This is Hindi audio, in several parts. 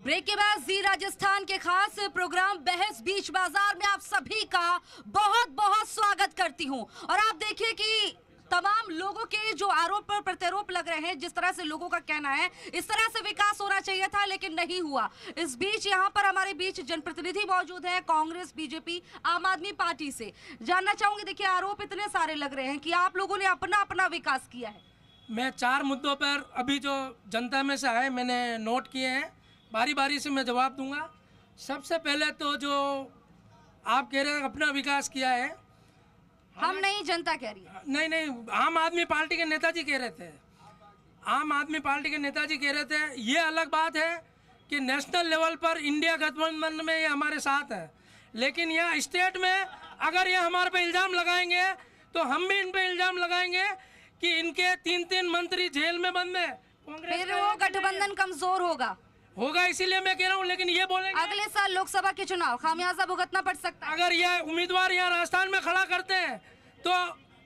ब्रेक के बाद जी राजस्थान के खास प्रोग्राम बहस बीच बाजार में आप सभी का बहुत बहुत स्वागत करती हूं। और आप देखिए कि तमाम लोगों के जो आरोप पर प्रत्यारोप लग रहे हैं, जिस तरह से लोगों का कहना है इस तरह से विकास होना चाहिए था लेकिन नहीं हुआ। इस बीच यहाँ पर हमारे बीच जनप्रतिनिधि मौजूद है कांग्रेस, बीजेपी, आम आदमी पार्टी से। जानना चाहूंगी, देखिए आरोप इतने सारे लग रहे हैं कि आप लोगों ने अपना अपना विकास किया है। मैं 4 मुद्दों पर अभी जो जनता में से आए मैंने नोट किए हैं, बारी बारी से मैं जवाब दूंगा। सबसे पहले तो जो आप कह रहे हैं अपना विकास किया है, हम नहीं, जनता कह रही है। नहीं, आम आदमी पार्टी के नेताजी कह रहे थे। आम आदमी पार्टी के नेताजी कह रहे थे। ये अलग बात है कि नेशनल लेवल पर इंडिया गठबंधन में ये हमारे साथ है, लेकिन यहाँ स्टेट में अगर ये हमारे पे इल्ज़ाम लगाएंगे तो हम भी इन पे इल्ज़ाम लगाएंगे कि इनके 3 मंत्री जेल में बंद है। फिर वो गठबंधन कमजोर होगा, इसीलिए मैं कह रहा हूँ। लेकिन ये बोलेंगे अगले साल लोकसभा के चुनाव खामियाजा भुगतना पड़ सकता है। अगर ये उम्मीदवार यहाँ राजस्थान में खड़ा करते हैं तो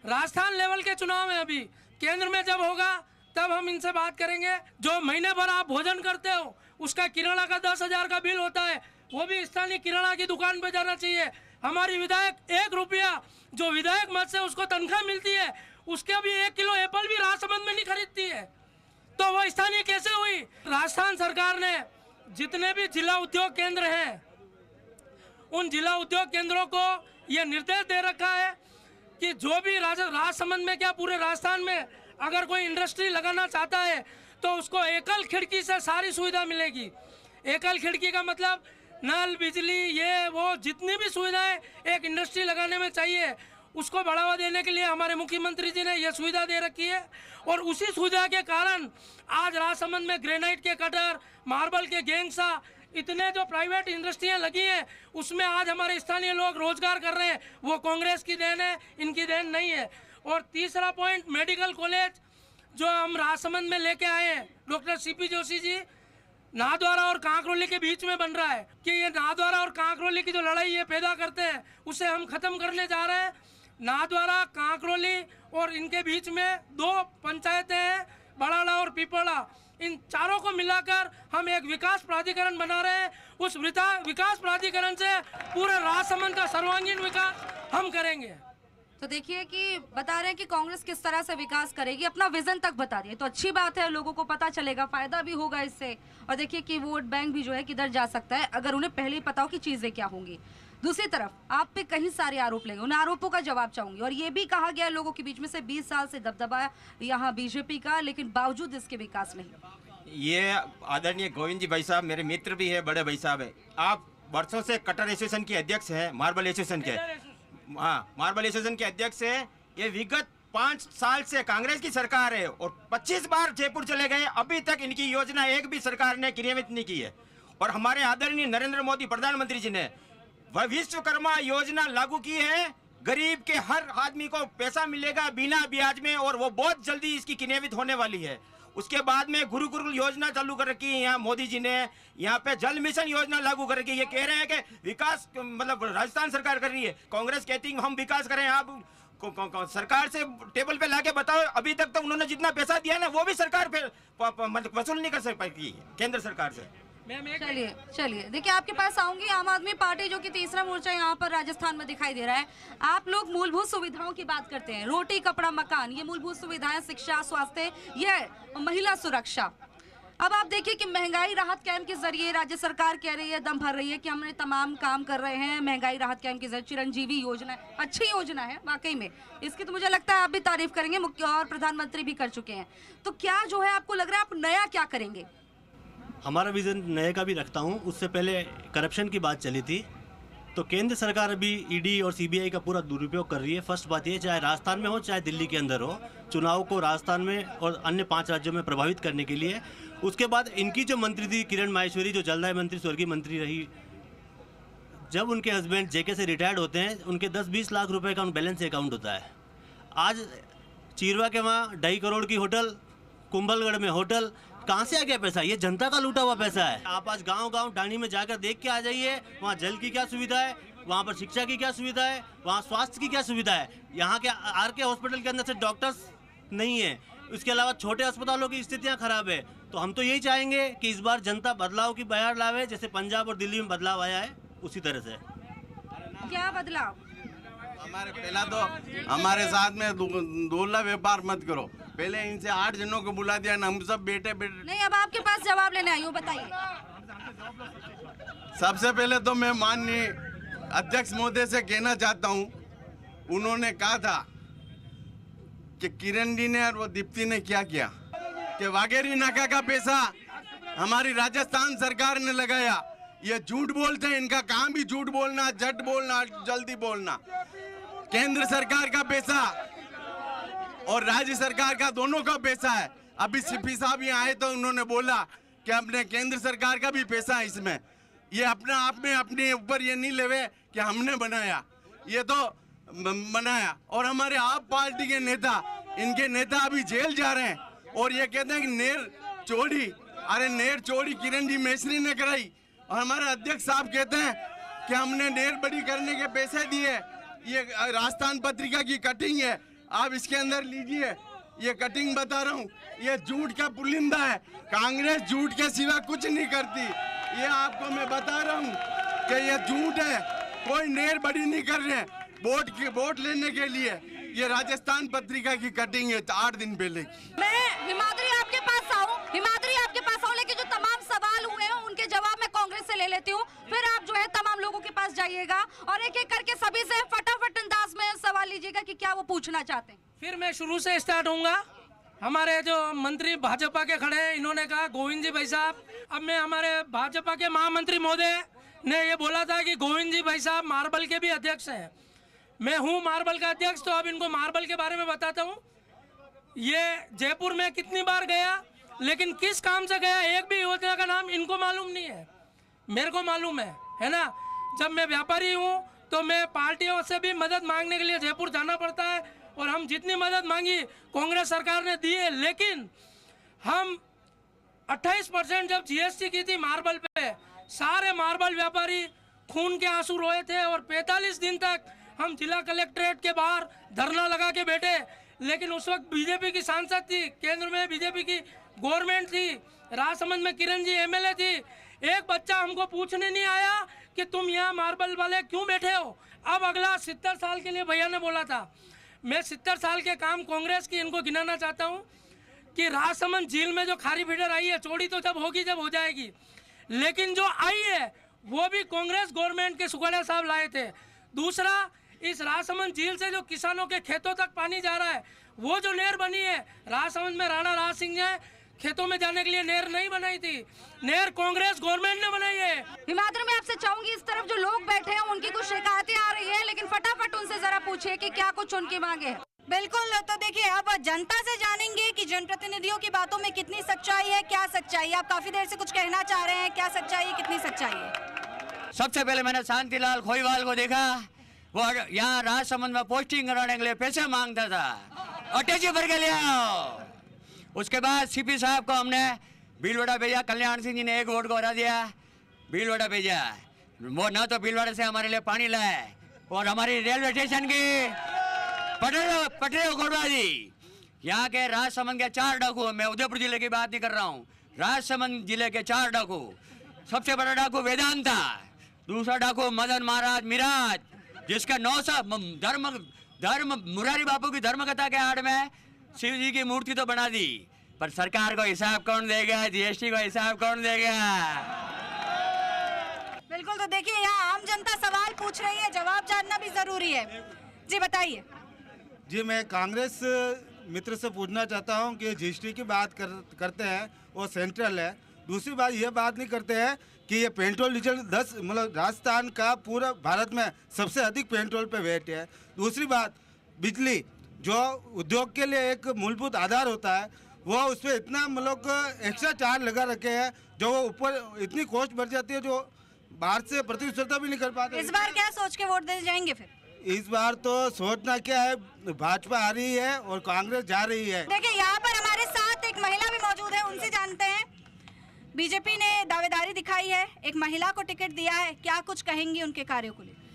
राजस्थान लेवल के चुनाव में, अभी केंद्र में जब होगा तब हम इनसे बात करेंगे। जो महीने भर आप भोजन करते हो उसका किराना का 10,000 का बिल होता है, वो भी स्थानीय किराना की दुकान पे जाना चाहिए। हमारी विधायक 1 रुपया जो विधायक मत से उसको तनख्वाह मिलती है, उसके भी 1 किलो एप्पल भी राजसमंद में नहीं खरीदती है, तो वो स्थानीय कैसे हुई? राजस्थान सरकार ने जितने भी जिला उद्योग केंद्र हैं उन जिला उद्योग केंद्रों को ये निर्देश दे रखा है कि जो भी राजसमंद में क्या पूरे राजस्थान में अगर कोई इंडस्ट्री लगाना चाहता है तो उसको एकल खिड़की से सारी सुविधा मिलेगी। एकल खिड़की का मतलब नल, बिजली, ये वो जितनी भी सुविधाएं एक इंडस्ट्री लगाने में चाहिए, उसको बढ़ावा देने के लिए हमारे मुख्यमंत्री जी ने यह सुविधा दे रखी है। और उसी सुविधा के कारण आज राजसमंद में ग्रेनाइट के कटर, मार्बल के गेंगसा, इतने जो प्राइवेट इंडस्ट्रियां लगी हैं उसमें आज हमारे स्थानीय लोग रोजगार कर रहे हैं। वो कांग्रेस की देन है, इनकी देन नहीं है। और तीसरा पॉइंट, मेडिकल कॉलेज जो हम राजसमंद में लेके आए हैं, डॉक्टर CP जोशी जी, नाथद्वारा और कांकरोली के बीच में बन रहा है कि ये नाथद्वारा और कांकरोली की जो लड़ाई ये पैदा करते हैं उसे हम खत्म करने जा रहे हैं। नाथद्वारा, कांकरोली और इनके बीच में 2 पंचायतें हैं, बड़ाड़ा और पीपड़ा। इन चारों को मिलाकर हम एक विकास प्राधिकरण बना रहे हैं। उस विकास प्राधिकरण से पूरे राजसमंद का सर्वांगीण विकास हम करेंगे। तो देखिए कि बता रहे हैं कि कांग्रेस किस तरह से विकास करेगी, अपना विजन तक बता दिए, तो अच्छी बात है, लोगों को पता चलेगा, फायदा भी होगा इससे। और देखिए कि वोट बैंक भी जो है किधर जा सकता है अगर उन्हें पहले ही पता हो कि चीजें क्या होंगी। दूसरी तरफ आप पे कई सारे आरोप लगे, उन आरोपों का जवाब चाहूंगी। और ये भी कहा गया लोगों के बीच में से 20 साल से दबदबा यहाँ बीजेपी का, लेकिन बावजूद इसके विकास नहीं। ये आदरणीय गोविंद जी भाई साहब मेरे मित्र भी है, बड़े भाई साहब है। आप वर्षों से कटर एसोसिएशन के अध्यक्ष हैं, मार्बल एसोसिएशन के, हाँ मार्बल एसोसिएशन के अध्यक्ष है। ये विगत 5 साल से कांग्रेस की सरकार है और 25 बार जयपुर चले गए, अभी तक इनकी योजना एक भी सरकार ने क्रियान्वित नहीं की है। और हमारे आदरणीय नरेंद्र मोदी प्रधानमंत्री जी ने विश्वकर्मा योजना लागू की है। गरीब के हर आदमी को पैसा मिलेगा बिना ब्याज में, और वो बहुत जल्दी इसकी क्रियान्वित होने वाली है। उसके बाद में गुरुकुल योजना चालू कर रखी है यहाँ मोदी जी ने। यहाँ पे जल मिशन योजना लागू कर रखी है। ये कह रहे हैं कि विकास मतलब राजस्थान सरकार कर रही है, कांग्रेस कहती है हम विकास करें। आप सरकार से टेबल पे लाके बताओ, अभी तक तो उन्होंने जितना पैसा दिया ना वो भी सरकार मतलब वसूल नहीं कर पाई केंद्र सरकार से। चलिए देखिए आपके पास आऊंगी। आम आदमी पार्टी जो कि तीसरा मोर्चा यहाँ पर राजस्थान में दिखाई दे रहा है, आप लोग मूलभूत सुविधाओं की बात करते हैं, रोटी, कपड़ा, मकान, ये मूलभूत सुविधाएं, शिक्षा, स्वास्थ्य, ये महिला सुरक्षा। अब आप देखिए कि महंगाई राहत कैंप के जरिए राज्य सरकार कह रही है, दम भर रही है कि हमने तमाम काम कर रहे हैं महंगाई राहत कैंप के जरिए। चिरंजीवी योजना अच्छी योजना है वाकई में, इसकी तो मुझे लगता है आप भी तारीफ करेंगे, मुख्य और प्रधानमंत्री भी कर चुके हैं। तो क्या जो है आपको लग रहा है आप नया क्या करेंगे? हमारा विजन नए का भी रखता हूँ। उससे पहले करप्शन की बात चली थी, तो केंद्र सरकार अभी ईडी और सीबीआई का पूरा दुरुपयोग कर रही है। फर्स्ट बात ये, चाहे राजस्थान में हो चाहे दिल्ली के अंदर हो, चुनाव को राजस्थान में और अन्य 5 राज्यों में प्रभावित करने के लिए। उसके बाद इनकी जो मंत्री थी किरण माहेश्वरी, जो जलदाय मंत्री, स्वर्गीय मंत्री रही, जब उनके हस्बैंड जेके से रिटायर्ड होते हैं उनके 10-20 लाख रुपए का बैलेंस अकाउंट होता है। आज चीरवा के वहाँ 2.5 करोड़ की होटल, कुंभलगढ़ में होटल, कहाँ से आ गया पैसा? ये जनता का लूटा हुआ पैसा है। आप आज गांव-गांव डाणी में जाकर देख के आ जाइए, वहाँ जल की क्या सुविधा है, वहाँ पर शिक्षा की क्या सुविधा है, वहाँ स्वास्थ्य की क्या सुविधा है। यहाँ के आरके हॉस्पिटल के अंदर से डॉक्टर्स नहीं है, उसके अलावा छोटे अस्पतालों की स्थितियाँ खराब है। तो हम तो यही चाहेंगे कि इस बार जनता बदलाव की बयार लावे, जैसे पंजाब और दिल्ली में बदलाव आया है उसी तरह से। क्या बदलाव? हमारे पहला तो हमारे साथ में दूल्हा व्यापार मत करो। पहले इनसे 8 जनों को बुला दिया ना, हम सब बेटे नहीं, अब आपके पास जवाब लेने आई हूँ, बताइए। सबसे पहले तो मैं माननीय अध्यक्ष महोदय से कहना चाहता हूँ, उन्होंने कहा था कि किरण जी ने और वो दीप्ति ने क्या किया कि वाघेरी नाका का पैसा हमारी राजस्थान सरकार ने लगाया। ये झूठ बोलते हैं, इनका काम भी झूठ बोलना, झट बोलना, जल्दी बोलना। केंद्र सरकार का पैसा और राज्य सरकार का दोनों का पैसा है। अभी सीपी साहब यहाँ आए तो उन्होंने बोला कि अपने केंद्र सरकार का भी पैसा है इसमें। ये अपने आप में अपने ऊपर ये नहीं लेवे कि हमने बनाया, ये तो बनाया। और हमारे आप पार्टी के नेता, इनके नेता अभी जेल जा रहे हैं और ये कहते हैं कि नेर चोरी। अरे नेर चोरी किरण जी मेसरी ने कराई और हमारे अध्यक्ष साहब कहते हैं कि हमने नेर बड़ी करने के पैसे दिए। ये राजस्थान पत्रिका की कटिंग है, आप इसके अंदर लीजिए, ये कटिंग बता रहा हूँ। ये झूठ का पुलिंदा है, कांग्रेस झूठ के सिवा कुछ नहीं करती। ये आपको मैं बता रहा हूँ कि ये झूठ है, कोई नेर बड़ी नहीं कर रहे हैं वोट लेने के लिए। ये राजस्थान पत्रिका की कटिंग है 8 दिन पहले की। मैं हिमाद्री आपके पास आऊँ, लेकिन जो तमाम सवाल हुए हैं उनके जवाब मैं कांग्रेस से ले लेती हूँ, फिर आप जो है तमाम लोगों के पास जाइएगा और एक एक करके सभी से फटाफट अंदाज में सवाल लीजिएगा कि क्या वो पूछना चाहते हैं। फिर मैं शुरू से स्टार्ट होऊंगा। हमारे जो मंत्री भाजपा के खड़े हैं, इन्होंने कहा गोविंद जी भाई साहब, अब मैं हमारे भाजपा के महामंत्री महोदय ने ये बोला था कि गोविंद जी भाई साहब मार्बल के भी अध्यक्ष हैं। मैं हूँ मार्बल का अध्यक्ष, तो अब इनको मार्बल के बारे में बताता हूँ। ये जयपुर में कितनी बार गया, लेकिन किस काम से गया, एक भी योजना का नाम इनको मालूम नहीं है, मेरे को मालूम है ना। जब मैं व्यापारी हूँ तो मैं पार्टियों से भी मदद मांगने के लिए जयपुर जाना पड़ता है और हम जितनी मदद मांगी कांग्रेस सरकार ने दी है। लेकिन हम 28% जब जीएसटी की थी मार्बल पे, सारे मार्बल व्यापारी खून के आंसू रोए थे और 45 दिन तक हम जिला कलेक्ट्रेट के बाहर धरना लगा के बैठे। लेकिन उस वक्त बीजेपी की सांसद थी, केंद्र में बीजेपी की गवर्नमेंट थी, राजसमंद में किरण जी एमएलए थी। एक बच्चा हमको पूछने नहीं आया कि तुम यहाँ मार्बल वाले क्यों बैठे हो। अब अगला 70 साल के लिए भैया ने बोला था, मैं 70 साल के काम कांग्रेस की इनको गिनाना चाहता हूँ कि राजसमंद झील में जो खारी फीडर आई है, चौड़ी तो जब होगी जब हो जाएगी, लेकिन जो आई है वो भी कांग्रेस गवर्नमेंट के सुखड़िया साहब लाए थे। दूसरा, इस राजसमंद झील से जो किसानों के खेतों तक पानी जा रहा है, वो जो नहर बनी है राजसमंद में, राणा राज सिंह ने खेतों में जाने के लिए नहर नहीं बनाई थी, नहर कांग्रेस गवर्नमेंट ने बनाई है। हिमाद्री, मैं आपसे चाहूंगी, इस तरफ जो लोग बैठे हैं उनकी कुछ शिकायतें आ रही है, लेकिन फटाफट उनसे जरा पूछिए कि क्या कुछ उनकी मांगे है। बिल्कुल, तो देखिए अब जनता से जानेंगे कि जनप्रतिनिधियों की बातों में कितनी सच्चाई है, क्या सच्चाई है। आप काफी देर से कुछ कहना चाह रहे हैं, क्या सच्चाई है, कितनी सच्चाई है? सबसे पहले मैंने शांतिलाल खोईवाल को देखा, वो यहाँ राजसमंद में पोस्टिंग कराने के लिए पैसे मांगता था, अटैची भर के ले आओ। उसके बाद सीपी साहब को हमने भीलवाड़ा भेजा, कल्याण सिंह जी ने 1 वोट को हरा दिया, भीलवाड़ा भेजा। वो न तो भीलवाड़ा से हमारे लिए पानी लाए और हमारी रेलवे स्टेशन की पटरी उखड़वा दी। यहाँ के राजसमंद के 4 डाकू, मैं उदयपुर जिले की बात नहीं कर रहा हूँ, राजसमंद जिले के 4 डाकू, सबसे बड़ा डाकू वेदांता, दूसरा डाकू मदन महाराज मिराज, जिसका 900 धर्म मुरारी बापू की धर्मकथा के आड़ में शिव जी की मूर्ति तो बना दी, पर सरकार को हिसाब कौन देगा, जीएसटी को हिसाब कौन देगा। बिल्कुल, तो देखिए यहाँ आम जनता सवाल पूछ रही है, जवाब जानना भी जरूरी है। जी बताइए। जी, मैं कांग्रेस मित्र से पूछना चाहता हूं कि जीएसटी की बात करते हैं वो सेंट्रल है। दूसरी बात ये बात नहीं करते हैं कि ये पेट्रोल डीजल 10 मतलब राजस्थान का पूरा भारत में सबसे अधिक पेट्रोल पे वेट है। दूसरी बात, बिजली जो उद्योग के लिए एक मूलभूत आधार होता है, वो उस पर इतना मतलब एक्स्ट्रा चार्ज लगा रखे हैं, जो वो ऊपर इतनी कॉस्ट बढ़ जाती है जो बाहर से प्रतिस्पर्धा भी नहीं कर पाते। इस बार क्या सोच के वोट दे जाएंगे फिर? इस बार तो सोचना क्या है, भाजपा आ रही है और कांग्रेस जा रही है। देखिए यहाँ पर हमारे साथ एक महिला भी मौजूद है, उनसे जानते हैं। बीजेपी ने दावेदारी दिखाई है, एक महिला को टिकट दिया है, क्या कुछ कहेंगी उनके कार्यों को लेकर?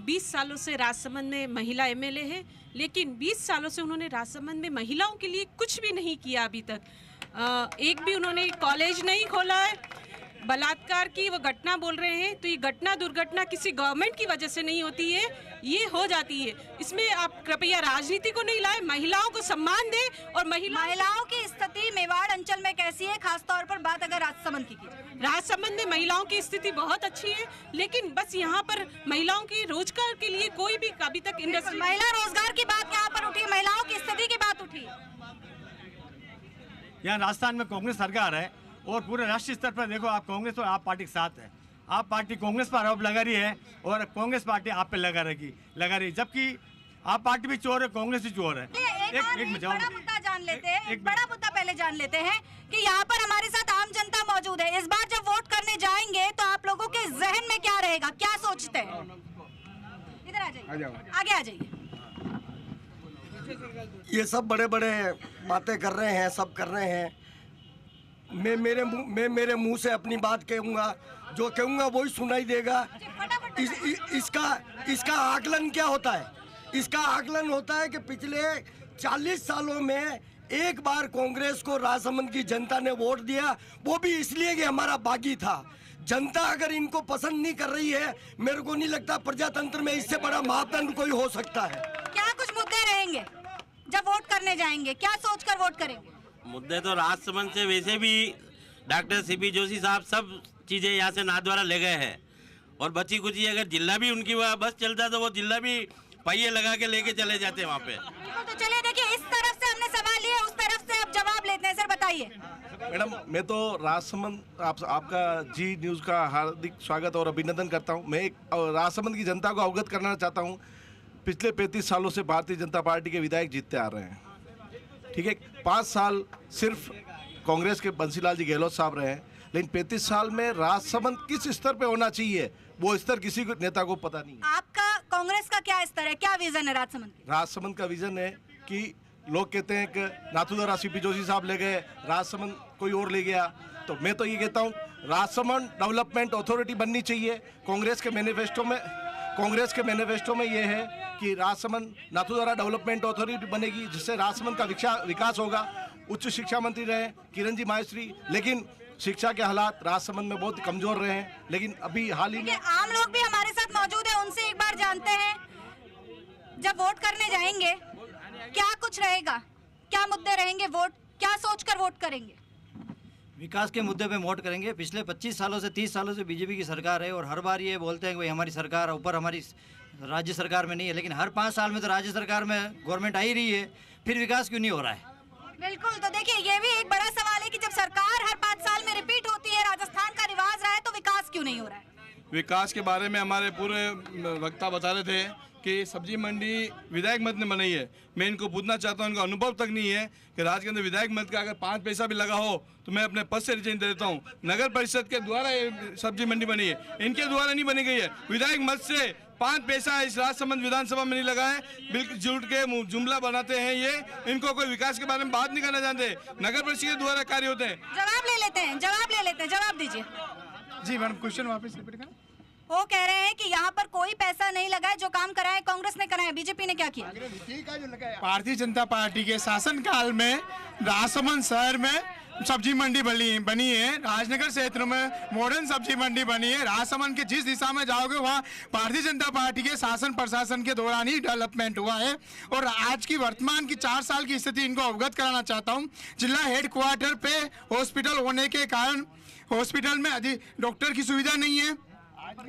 20 सालों से राजसमंद में महिला एमएलए है, लेकिन 20 सालों से उन्होंने राजसमंद में महिलाओं के लिए कुछ भी नहीं किया अभी तक। एक भी उन्होंने कॉलेज नहीं खोला है। बलात्कार की वो घटना बोल रहे हैं, तो ये घटना दुर्घटना किसी गवर्नमेंट की वजह से नहीं होती है, ये हो जाती है। इसमें आप कृपया राजनीति को नहीं लाए, महिलाओं को सम्मान दें। और महिलाओं की स्थिति मेवाड़ अंचल में कैसी है, खासतौर पर बात अगर राजसमंद की राजसमंद में महिलाओं की स्थिति बहुत अच्छी है, लेकिन बस यहाँ पर महिलाओं के रोजगार के लिए कोई भी अभी तक इंडस्ट्री, महिला रोजगार की बात यहाँ पर उठी, महिलाओं की स्थिति की बात उठी। यहाँ राजस्थान में कांग्रेस सरकार है और पूरे राष्ट्रीय स्तर पर देखो आप कांग्रेस और आप पार्टी के साथ है। आप पार्टी कांग्रेस पर आरोप लगा रही है और कांग्रेस पार्टी आप पे लगा रही, जबकि आप पार्टी भी चोर है, कांग्रेस भी चोर है। एक बड़ा मुद्दा जान लेते हैं, एक बड़ा मुद्दा पहले जान लेते हैं कि यहाँ पर हमारे साथ आम जनता मौजूद है। इस बार जब वोट करने जाएंगे तो आप लोगों के जहन में क्या रहेगा, क्या सोचते हैं? इधर आ जाइए, आगे आ जाइए। ये सब बड़े बड़े बातें कर रहे हैं, सब कर रहे हैं। मैं मेरे मुंह से अपनी बात कहूँगा, जो कहूँगा वही सुनाई देगा। इसका आकलन क्या होता है? इसका आकलन होता है कि पिछले 40 सालों में एक बार कांग्रेस को राजसमंद की जनता ने वोट दिया, वो भी इसलिए कि हमारा बागी था। जनता अगर इनको पसंद नहीं कर रही है, मेरे को नहीं लगता प्रजातंत्र में इससे बड़ा मापदंड कोई हो सकता है। क्या कुछ मुद्दे रहेंगे जब वोट करने जाएंगे, क्या सोचकर वोट करेंगे? मुद्दे तो राजसमंद से वैसे भी डॉक्टर सीपी जोशी साहब सब चीजें यहाँ से नाथद्वारा ले गए हैं, और बची कुछ अगर जिला भी उनकी वहाँ बस चलता तो वो जिला भी पहिए लगा के लेके चले जाते वहाँ पे। तो चलिए देखिए, इस तरफ से हमने सवाल लिए, उस तरफ से आप जवाब लेते हैं। सर बताइए। मैडम, मैं तो राजसमंद आपका जी न्यूज़ का हार्दिक स्वागत और अभिनंदन करता हूँ। मैं राजसमंद की जनता को अवगत करना चाहता हूँ, पिछले 35 सालों से भारतीय जनता पार्टी के विधायक जीतते आ रहे हैं, ठीक है। 5 साल सिर्फ कांग्रेस के बंसीलाल जी गहलोत साहब रहे हैं, लेकिन 35 साल में राजसमंद किस स्तर पे होना चाहिए वो स्तर किसी नेता को पता नहीं है। आपका कांग्रेस का क्या स्तर है, क्या विजन है राजसमंद? राजसमंद का विजन है कि लोग कहते हैं कि नाथूद्वारा सीपी जोशी साहब ले गए, राजसमंद कोई और ले गया, तो मैं तो ये कहता हूँ राजसमंद डेवलपमेंट अथॉरिटी बननी चाहिए। कांग्रेस के मैनिफेस्टो में ये है कि राजसमंद नाथूद्वारा डेवलपमेंट अथॉरिटी बनेगी, जिससे राजसमंद का विकास होगा। उच्च शिक्षा मंत्री रहे किरण जी माहेश्वरी, लेकिन शिक्षा के हालात राजसमंद में बहुत कमजोर रहे हैं। लेकिन अभी हाल ही में आम लोग भी हमारे साथ मौजूद है, उनसे एक बार जानते हैं, जब वोट करने जाएंगे क्या कुछ रहेगा, क्या मुद्दे रहेंगे, वोट क्या सोचकर वोट करेंगे? विकास के मुद्दे पे वोट करेंगे। पिछले 25 सालों से 30 सालों से बीजेपी की सरकार है और हर बार ये बोलते हैं कि भाई हमारी सरकार ऊपर, हमारी राज्य सरकार में नहीं है, लेकिन हर 5 साल में तो राज्य सरकार में गवर्नमेंट आ ही रही है, फिर विकास क्यों नहीं हो रहा है? बिल्कुल, तो देखिए ये भी एक बड़ा सवाल है कि जब सरकार हर 5 साल में रिपीट होती है, राजस्थान का रिवाज रहा है, तो विकास क्यों नहीं हो रहा है? विकास के बारे में हमारे पूरे वक्ता बता रहे थे कि सब्जी मंडी विधायक मत ने बनाई है। मैं इनको पूछना चाहता हूँ, इनको अनुभव तक नहीं है कि राज्य के अंदर विधायक मत का अगर 5 पैसा भी लगा हो तो मैं अपने पद से रिजाइन दे देता हूँ। नगर परिषद के द्वारा ये सब्जी मंडी बनी है, इनके द्वारा नहीं बनी गई है। विधायक मत से 5 पैसा इस राजसमंद विधानसभा में नहीं लगा है, बिल्कुल झूठ के जुमला बनाते हैं ये। इनको कोई विकास के बारे में बात नहीं करना जानते, नगर परिषद के द्वारा कार्य होते हैं। जवाब ले लेते हैं, जवाब दीजिए। जी मैडम, क्वेश्चन वापस रिपीट करें। वो कह रहे हैं कि यहाँ पर कोई पैसा नहीं लगा है, जो काम कराए कांग्रेस ने कराया, बीजेपी ने क्या किया? भारतीय जनता पार्टी के शासनकाल में राजसमंद शहर में सब्जी मंडी बनी है, राजनगर क्षेत्र में मॉडर्न सब्जी मंडी बनी है। राजसमंद के जिस दिशा में जाओगे वहाँ भारतीय जनता पार्टी के शासन प्रशासन के दौरान ही डेवलपमेंट हुआ है। और आज की वर्तमान की 4 साल की स्थिति इनको अवगत कराना चाहता हूँ। जिला हेडक्वार्टर पे हॉस्पिटल होने के कारण हॉस्पिटल में अधिक डॉक्टर की सुविधा नहीं है,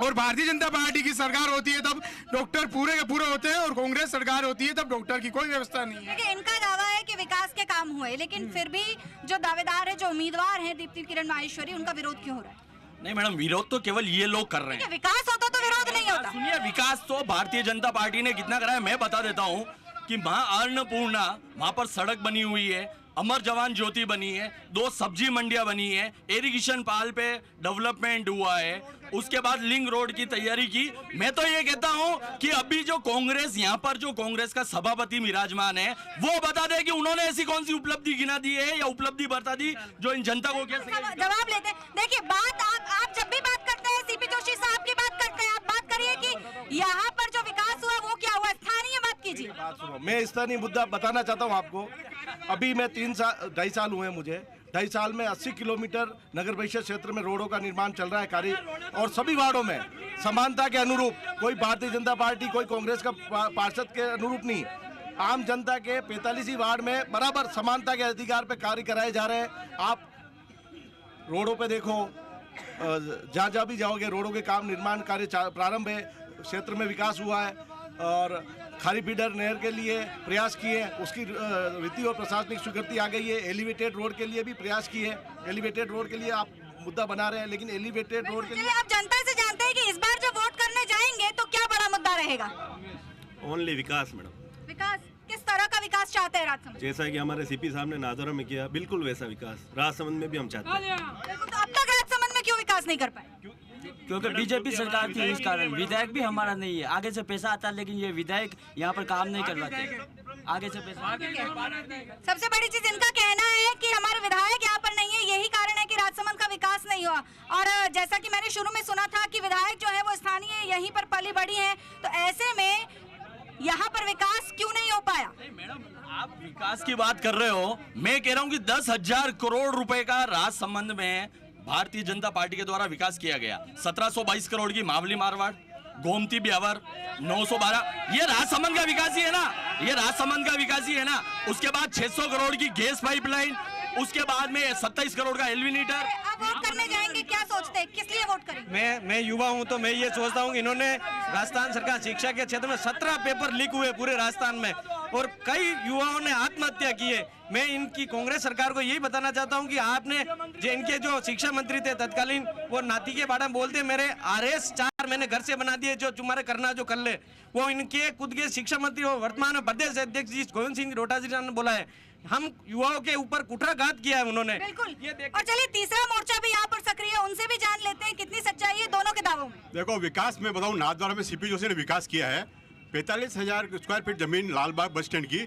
और भारतीय जनता पार्टी की सरकार होती है तब डॉक्टर पूरे के पूरे होते हैं, और कांग्रेस सरकार होती है तब डॉक्टर की कोई व्यवस्था नहीं है। देखिए, इनका दावा है कि विकास के काम हुए, लेकिन फिर भी जो दावेदार है, जो उम्मीदवार हैं दीप्ति किरण माहेश्वरी, उनका विरोध क्यों हो रहा है? नहीं मैडम, विरोध तो केवल ये लोग कर रहे हैं। विकास होता तो विरोध नहीं होता। सुनिए, विकास तो भारतीय जनता पार्टी ने कितना करा है मैं बता देता हूँ कि वहाँ अन्नपूर्णा, वहाँ पर सड़क बनी हुई है, अमर जवान ज्योति बनी है, 2 सब्जी मंडियां बनी है, इरिगेशन पाल पे डेवलपमेंट हुआ है, उसके बाद लिंक रोड की तैयारी की। मैं तो ये कहता हूं कि अभी जो कांग्रेस यहाँ पर जो कांग्रेस का सभापति विराजमान है वो बता दे कि उन्होंने ऐसी कौन सी उपलब्धि गिना दी है या उपलब्धि बता दी जो इन जनता को कैसे जवाब लेते हैं। देखिए, बात आप जब भी बात करते हैं सीपी जोशी साहब की बात करते हैं, आप बात करिए कि यहाँ पर जो विकास हुआ वो क्या हुआ, स्थानीय बात कीजिए। मैं स्थानीय मुद्दा बताना चाहता हूँ आपको। अभी मैं 2.5 साल हुए मुझे, 2.5 साल में 80 किलोमीटर नगर परिषद क्षेत्र में रोडों का निर्माण चल रहा है कार्य, और सभी वार्डों में समानता के अनुरूप, कोई भारतीय जनता पार्टी कोई कांग्रेस का पार्षद के अनुरूप नहीं, आम जनता के 45 वार्ड में बराबर समानता के अधिकार पे कार्य कराए जा रहे हैं। आप रोडों पे देखो, जहाँ जहाँ भी जाओगे रोडों के काम निर्माण कार्य प्रारंभ है, क्षेत्र में विकास हुआ है, और खारी फीडर नहर के लिए प्रयास किए, उसकी वित्तीय और प्रशासनिक स्वीकृति आ गई है। एलिवेटेड रोड के लिए भी प्रयास किए, एलिवेटेड रोड के लिए आप मुद्दा बना रहे हैं, लेकिन एलिवेटेड रोड के लिए आप जनता से जानते हैं कि इस बार जब वोट करने जाएंगे तो क्या बड़ा मुद्दा रहेगा? ओनली विकास मैडम। विकास, किस तरह का विकास चाहते हैं राजसमंद? जैसा कि हमारे सीपी साहब ने नादौरा में किया, बिल्कुल वैसा विकास राजसमंद में भी हम चाहते हैं। तो अब तक राजसमंद में क्यों विकास नहीं कर पाए? क्योंकि बीजेपी सरकार थी, इस कारण। विधायक भी हमारा नहीं है, आगे से पैसा आता है लेकिन ये विधायक यहाँ पर काम नहीं करवाते, आगे से पैसा। सबसे बड़ी चीज इनका कहना है कि हमारे विधायक यहाँ पर नहीं है, यही कारण है कि राजसमंद का विकास नहीं हुआ। और जैसा कि मैंने शुरू में सुना था कि विधायक जो है वो स्थानीय यहीं पर पली बड़ी है, तो ऐसे में यहाँ पर विकास क्यों नहीं हो पाया? आप विकास की बात कर रहे हो, मैं कह रहा हूँ कि 10,000 करोड़ रुपए का राजसमंद में भारतीय जनता पार्टी के द्वारा विकास किया गया। 1722 करोड़ की मावली मारवाड़, गोमती ब्यावर, 912, ये राजसमंद का विकास ही है ना, ये राजसमंद का विकास ही है ना। उसके बाद 600 करोड़ की गैस पाइपलाइन, उसके बाद में 27 करोड़ का एलिवेटर। आप वोट करने जाएंगे, क्या सोचते हैं, किस लिए वोट करेंगे? मैं युवा हूं तो मैं ये सोचता हूं कि इन्होंने राजस्थान सरकार शिक्षा के क्षेत्र में 17 पेपर लीक हुए पूरे राजस्थान में, और कई युवाओं ने आत्महत्या की है। मैं इनकी कांग्रेस सरकार को यही बताना चाहता हूं कि आपने जो इनके जो शिक्षा मंत्री थे तत्कालीन, वो नाती के बारे में बोलते मेरे RS 4 मैंने घर से बना दिए, जो तुम्हारे करना जो कर ले। वो इनके खुद के शिक्षा मंत्री और वर्तमान प्रदेश अध्यक्ष जी गोविंद सिंह डोटा जी ने बोला है, हम युवाओं के ऊपर कुठाघात किया है उन्होंने। बिल्कुल। और चलिए तीसरा मोर्चा भी यहाँ पर सक्रिय है, उनसे भी जान लेते हैं कितनी सच्चाई है दोनों के दावों में। देखो विकास में बताऊं, नाथद्वारा में सीपी जोशी ने विकास किया है। 45,000 स्क्वायर फीट जमीन लालबाग बस स्टैंड की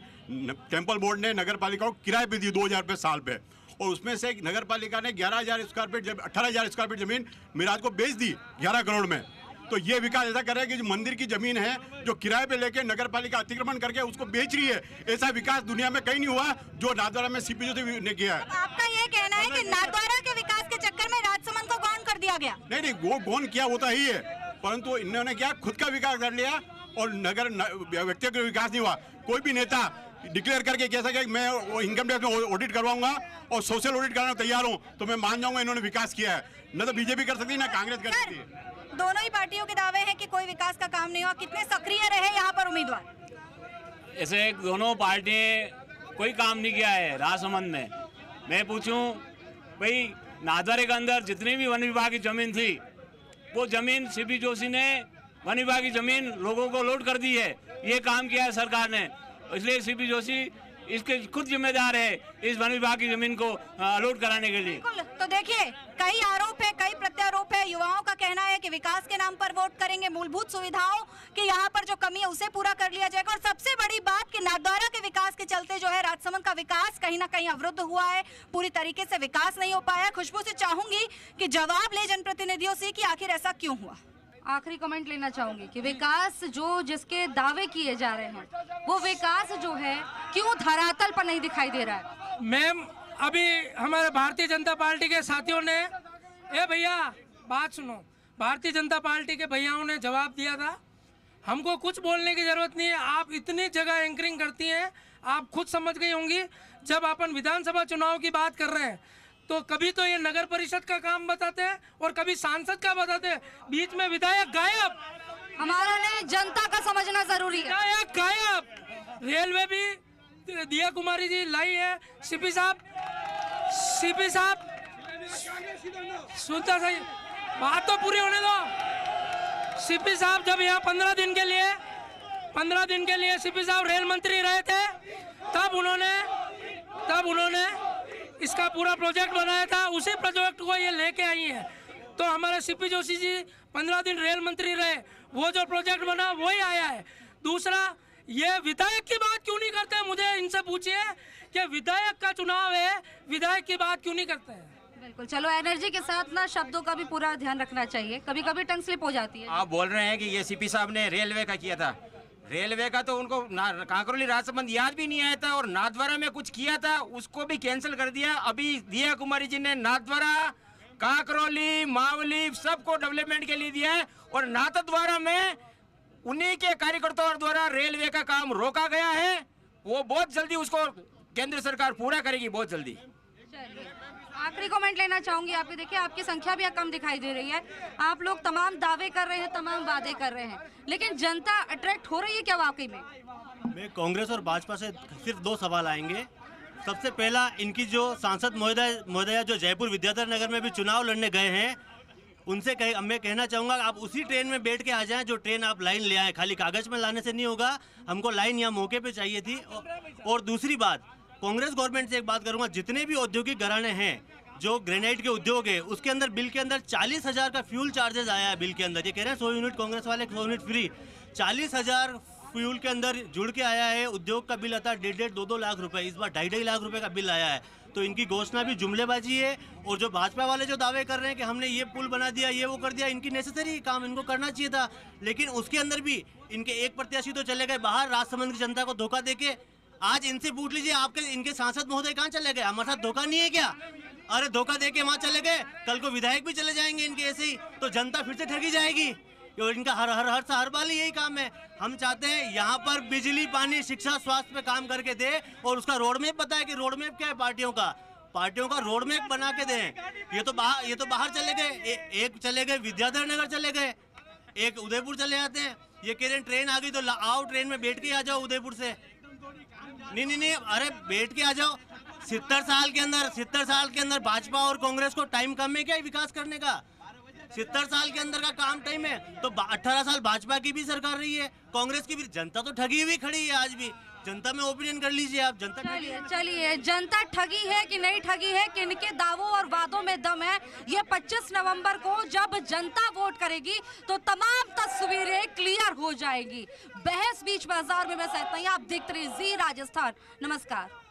टेम्पल बोर्ड ने नगर पालिका को किराए पे दी 2,000 रुपये साल पे, और उसमें से नगर पालिका ने 11,000 स्क्वायर फीट 18,000 स्क्वायर फीट जमीन मिराज को बेच दी 11 करोड़ में। तो ये विकास ऐसा कर रहा है कि जो मंदिर की जमीन है जो किराए पे लेके नगर पालिका अतिक्रमण करके उसको बेच रही है, ऐसा विकास दुनिया में कहीं नहीं हुआ जो नाथद्वारा में सीपी जोशी ने किया है। आपका ये कहना है कि नाथद्वारा के विकास के चक्कर में राजसमंद को गौन कर दिया गया? नहीं, वो गौन किया होता ही है, परंतु इन्होंने क्या खुद का विकास कर लिया और नगर व्यक्तिगत विकास नहीं हुआ। कोई भी नेता डिक्लेयर करके कैसा कि मैं इनकम टैक्स में ऑडिट करवाऊंगा और सोशल ऑडिट करने तैयार हूं, तो मैं मान जाऊंगा इन्होंने विकास किया है। न तो बीजेपी कर सकती है, न कांग्रेस कर सकती है। दोनों ही पार्टियों के दावे हैं कि कोई विकास का काम नहीं हुआ। कितने सक्रिय रहे यहाँ पर उम्मीदवार? ऐसे दोनों पार्टी कोई काम नहीं किया है राजसमंद में। मैं पूछूं भाई, नाथद्वारा के अंदर जितनी भी वन विभाग की जमीन थी, वो जमीन सीपी जोशी ने वन विभाग की जमीन लोगों को लॉट कर दी है। ये काम किया है सरकार ने, इसलिए सीपी जोशी इसके खुद जिम्मेदार है इस वन विभाग की जमीन को अलॉट कराने के लिए। तो देखिए, कई आरोप है, कई प्रत्यारोप है। युवाओं का कहना है कि विकास के नाम पर वोट करेंगे, मूलभूत सुविधाओं की यहाँ पर जो कमी है उसे पूरा कर लिया जाएगा। और सबसे बड़ी बात कि नाथद्वारा के विकास के चलते जो है राजसमंद का विकास कहीं ना कहीं अवरुद्ध हुआ है, पूरी तरीके से विकास नहीं हो पाया। खुशबू से चाहूंगी कि जवाब ले जनप्रतिनिधियों से कि आखिर ऐसा क्यों हुआ। आखिरी कमेंट लेना चाहूंगी कि विकास जो जिसके दावे किए जा रहे हैं, वो विकास जो है क्यों धरातल पर नहीं दिखाई दे रहा है? मैम, अभी हमारे भारतीय जनता पार्टी के साथियों ने, ए भैया बात सुनो, भारतीय जनता पार्टी के भैयाओं ने जवाब दिया था, हमको कुछ बोलने की जरूरत नहीं है। आप इतनी जगह एंकरिंग करती हैं, आप खुद समझ गई होंगी। जब अपन विधानसभा चुनाव की बात कर रहे हैं तो कभी तो ये नगर परिषद का काम बताते हैं और कभी सांसद का बताते हैं, बीच में विधायक गायब। हमारा ने जनता का समझना जरूरी है। विधायक गायब। रेलवे भी दिया कुमारी जी लाई है। सीपी साहब सुनता सही, बात तो पूरी होने दो। सीपी साहब जब यहाँ 15 दिन के लिए सीपी साहब रेल मंत्री रहे थे, तब उन्होंने इसका पूरा प्रोजेक्ट बनाया था। उसी प्रोजेक्ट को ये लेके आई है। तो हमारे सीपी जोशी जी 15 दिन रेल मंत्री रहे, वो जो प्रोजेक्ट बना वही आया है। दूसरा, ये विधायक की बात क्यों नहीं करते? मुझे इनसे पूछिए कि विधायक का चुनाव है, विधायक की बात क्यों नहीं करते हैं? बिल्कुल, चलो एनर्जी के साथ ना शब्दों का भी पूरा ध्यान रखना चाहिए, कभी कभी टंग स्लिप हो जाती है। आप बोल रहे हैं कि ये सीपी साहब ने रेलवे का किया था। रेलवे का तो उनको कांकरोली राजसमंद याद भी नहीं आया था, और नाथद्वारा में कुछ किया था उसको भी कैंसिल कर दिया। अभी दिया कुमारी जी ने नाथद्वारा, कांकरोली, मावली सबको डेवलपमेंट के लिए दिया है, और नाथद्वारा में उन्हीं के कार्यकर्ताओं द्वारा रेलवे का काम रोका गया है। वो बहुत जल्दी उसको केंद्र सरकार पूरा करेगी, बहुत जल्दी। आखिरी कमेंट लेना चाहूंगी आपके। देखिए आपकी संख्या भी कम दिखाई दे रही है, आप लोग तमाम दावे कर रहे हैं, तमाम वादे कर रहे हैं, लेकिन जनता अट्रैक्ट हो रही है क्या वाकई में? मैं कांग्रेस और भाजपा से सिर्फ 2 सवाल आएंगे। सबसे पहला, इनकी जो सांसद महोदया जो जयपुर विद्याधर नगर में भी चुनाव लड़ने गए हैं, उनसे मैं कहना चाहूँगा आप उसी ट्रेन में बैठ के आ जाएं जो ट्रेन आप लाइन ले आए। खाली कागज में लाने से नहीं होगा, हमको लाइन यहाँ मौके पे चाहिए थी। और दूसरी बात, कांग्रेस गवर्नमेंट से एक बात करूँगा, जितने भी औद्योगिक घराने हैं, जो ग्रेनाइट के उद्योग है, उसके अंदर बिल के अंदर 40,000 का फ्यूल चार्जेस आया है बिल के अंदर। ये कह रहे हैं 100 यूनिट कांग्रेस वाले 100 यूनिट फ्री, 40,000 फ्यूल के अंदर जुड़ के आया है। उद्योग का बिल आता है 1.5-2 लाख रुपए, इस बार 2.5 लाख रुपए का बिल आया है। तो इनकी घोषणा भी जुमलेबाजी है। और जो भाजपा वाले जो दावे कर रहे हैं कि हमने ये पुल बना दिया, ये वो कर दिया, इनकी नेसेसरी काम इनको करना चाहिए था, लेकिन उसके अंदर भी इनके एक प्रत्याशी तो चले गए बाहर राजसमंद की जनता को धोखा देके। आज इनसे पूछ लीजिए, आपके इनके सांसद महोदय कहाँ चले गए? हमारे साथ धोखा नहीं है क्या? अरे धोखा देके वहाँ चले गए, कल को विधायक भी चले जाएंगे इनके ऐसे ही, तो जनता फिर से ठगी जाएगी। और इनका हर बार यही काम है। हम चाहते हैं यहाँ पर बिजली, पानी, शिक्षा, स्वास्थ्य पे काम करके दे, और उसका रोड मैप बताए कि रोड मैप क्या है पार्टियों का रोड मैप बना के दें। ये तो बाहर चले गए, एक चले गए विद्याधर नगर चले गए, एक उदयपुर चले जाते हैं। ये कह रहे हैं ट्रेन आ गई तो आओ ट्रेन में बैठ के आ जाओ उदयपुर से। नहीं, अरे बैठ के आ जाओ। 70 साल के अंदर भाजपा और कांग्रेस को टाइम कम है क्या विकास करने का? 70 साल के अंदर का काम टाइम है। तो 18 साल भाजपा की भी सरकार रही है, कांग्रेस की भी। जनता तो ठगी हुई खड़ी है आज भी। जनता में ओपिनियन कर लीजिए आप। जनता चलिए जनता ठगी है कि नहीं ठगी है, किनके दावों और वादों में दम है, ये 25 नवंबर को जब जनता वोट करेगी तो तमाम तस्वीरें क्लियर हो जाएगी। बहस बीच बाजार में मैं सहता हूं। आप देखते रहिए जी राजस्थान। नमस्कार।